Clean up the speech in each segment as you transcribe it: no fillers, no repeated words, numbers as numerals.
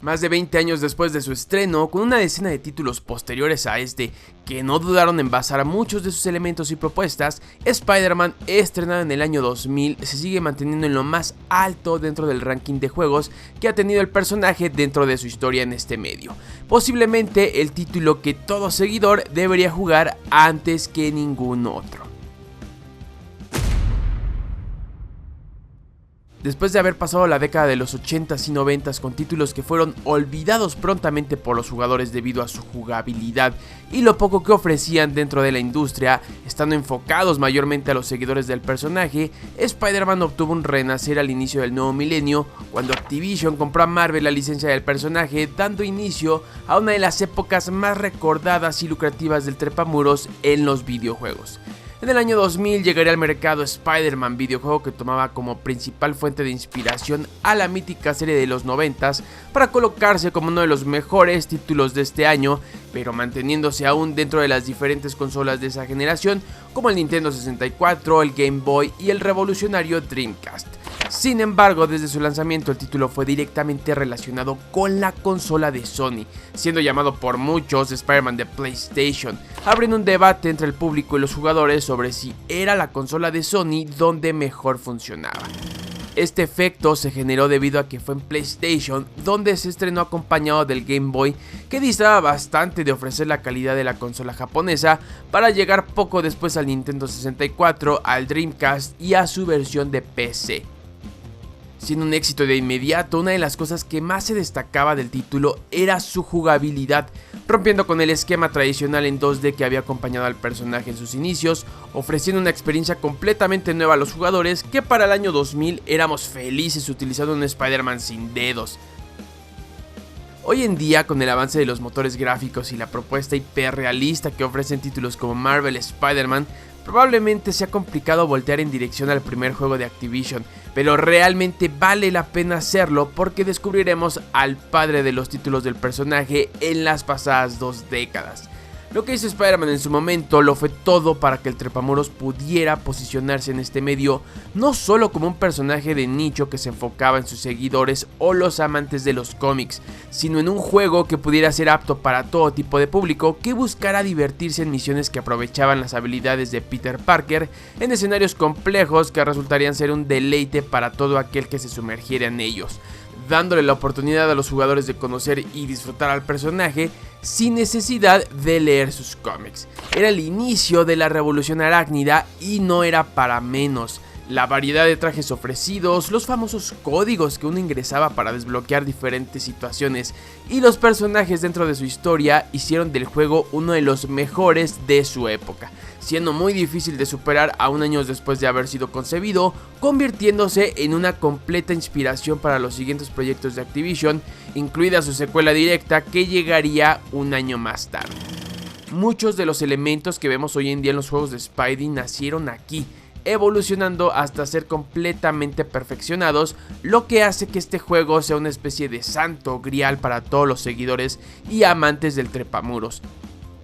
Más de 20 años después de su estreno, con una decena de títulos posteriores a este que no dudaron en basar muchos de sus elementos y propuestas, Spider-Man, estrenado en el año 2000, se sigue manteniendo en lo más alto dentro del ranking de juegos que ha tenido el personaje dentro de su historia en este medio. Posiblemente el título que todo seguidor debería jugar antes que ningún otro. Después de haber pasado la década de los 80s y 90s con títulos que fueron olvidados prontamente por los jugadores debido a su jugabilidad y lo poco que ofrecían dentro de la industria, estando enfocados mayormente a los seguidores del personaje, Spider-Man obtuvo un renacer al inicio del nuevo milenio cuando Activision compró a Marvel la licencia del personaje, dando inicio a una de las épocas más recordadas y lucrativas del trepamuros en los videojuegos. En el año 2000 llegaría al mercado Spider-Man, videojuego que tomaba como principal fuente de inspiración a la mítica serie de los 90s para colocarse como uno de los mejores títulos de este año, pero manteniéndose aún dentro de las diferentes consolas de esa generación como el Nintendo 64, el Game Boy y el revolucionario Dreamcast. Sin embargo, desde su lanzamiento el título fue directamente relacionado con la consola de Sony, siendo llamado por muchos Spider-Man de PlayStation, abriendo un debate entre el público y los jugadores sobre si era la consola de Sony donde mejor funcionaba. Este efecto se generó debido a que fue en PlayStation donde se estrenó acompañado del Game Boy, que distaba bastante de ofrecer la calidad de la consola japonesa, para llegar poco después al Nintendo 64, al Dreamcast y a su versión de PC. Siendo un éxito de inmediato, una de las cosas que más se destacaba del título era su jugabilidad, rompiendo con el esquema tradicional en 2D que había acompañado al personaje en sus inicios, ofreciendo una experiencia completamente nueva a los jugadores que para el año 2000 éramos felices utilizando un Spider-Man sin dedos. Hoy en día, con el avance de los motores gráficos y la propuesta hiperrealista que ofrecen títulos como Marvel Spider-Man, probablemente sea complicado voltear en dirección al primer juego de Activision, pero realmente vale la pena hacerlo porque descubriremos al padre de los títulos del personaje en las pasadas 2 décadas. Lo que hizo Spider-Man en su momento lo fue todo para que el trepamuros pudiera posicionarse en este medio, no solo como un personaje de nicho que se enfocaba en sus seguidores o los amantes de los cómics, sino en un juego que pudiera ser apto para todo tipo de público que buscara divertirse en misiones que aprovechaban las habilidades de Peter Parker en escenarios complejos que resultarían ser un deleite para todo aquel que se sumergiera en ellos, dándole la oportunidad a los jugadores de conocer y disfrutar al personaje sin necesidad de leer sus cómics. Era el inicio de la revolución arácnida y no era para menos. La variedad de trajes ofrecidos, los famosos códigos que uno ingresaba para desbloquear diferentes situaciones y los personajes dentro de su historia hicieron del juego uno de los mejores de su época, siendo muy difícil de superar aún años después de haber sido concebido, convirtiéndose en una completa inspiración para los siguientes proyectos de Activision, incluida su secuela directa que llegaría un año más tarde. Muchos de los elementos que vemos hoy en día en los juegos de Spidey nacieron aquí, evolucionando hasta ser completamente perfeccionados, lo que hace que este juego sea una especie de santo grial para todos los seguidores y amantes del trepamuros.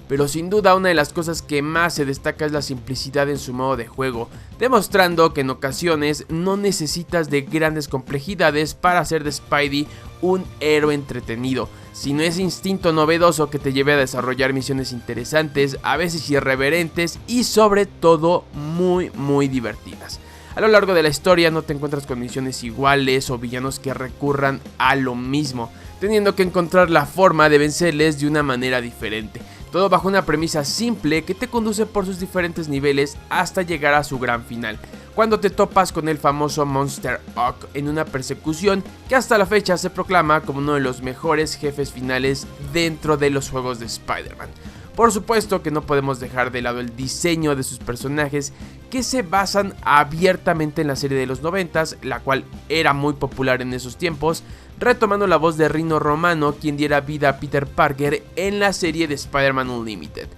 Pero sin duda una de las cosas que más se destaca es la simplicidad en su modo de juego, demostrando que en ocasiones no necesitas de grandes complejidades para hacer de Spidey un héroe entretenido, sino ese instinto novedoso que te lleve a desarrollar misiones interesantes, a veces irreverentes y sobre todo muy divertidas. A lo largo de la historia no te encuentras con misiones iguales o villanos que recurran a lo mismo, teniendo que encontrar la forma de vencerles de una manera diferente. Todo bajo una premisa simple que te conduce por sus diferentes niveles hasta llegar a su gran final, cuando te topas con el famoso Monster Hawk en una persecución que hasta la fecha se proclama como uno de los mejores jefes finales dentro de los juegos de Spider-Man. Por supuesto que no podemos dejar de lado el diseño de sus personajes, que se basan abiertamente en la serie de los 90s, la cual era muy popular en esos tiempos, retomando la voz de Rino Romano, quien diera vida a Peter Parker en la serie de Spider-Man Unlimited.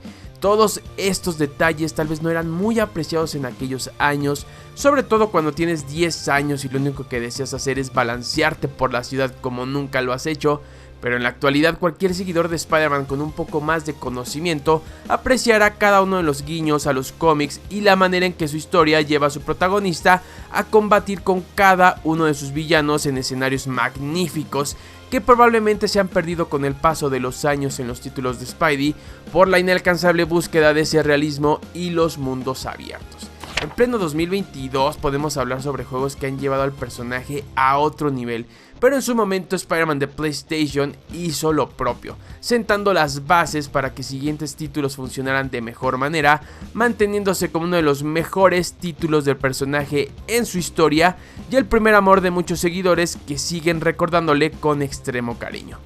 Todos estos detalles tal vez no eran muy apreciados en aquellos años, sobre todo cuando tienes 10 años y lo único que deseas hacer es balancearte por la ciudad como nunca lo has hecho, Pero en la actualidad cualquier seguidor de Spider-Man con un poco más de conocimiento apreciará cada uno de los guiños a los cómics y la manera en que su historia lleva a su protagonista a combatir con cada uno de sus villanos en escenarios magníficos que probablemente se han perdido con el paso de los años en los títulos de Spidey por la inalcanzable búsqueda de ese realismo y los mundos abiertos. En pleno 2022 podemos hablar sobre juegos que han llevado al personaje a otro nivel, pero en su momento Spider-Man de PlayStation hizo lo propio, sentando las bases para que siguientes títulos funcionaran de mejor manera, manteniéndose como uno de los mejores títulos del personaje en su historia y el primer amor de muchos seguidores que siguen recordándole con extremo cariño.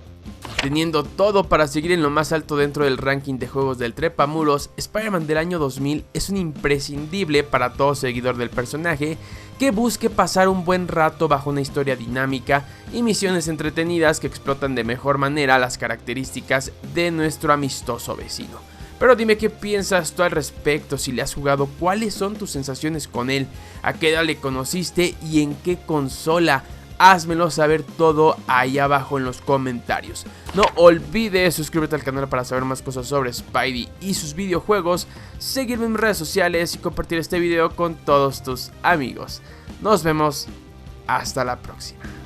Teniendo todo para seguir en lo más alto dentro del ranking de juegos del trepamuros, Spider-Man del año 2000 es un imprescindible para todo seguidor del personaje que busque pasar un buen rato bajo una historia dinámica y misiones entretenidas que explotan de mejor manera las características de nuestro amistoso vecino. Pero dime qué piensas tú al respecto, si le has jugado, cuáles son tus sensaciones con él, a qué edad le conociste y en qué consola. Házmelo saber todo ahí abajo en los comentarios. No olvides suscribirte al canal para saber más cosas sobre Spidey y sus videojuegos, seguirme en mis redes sociales y compartir este video con todos tus amigos. Nos vemos, hasta la próxima.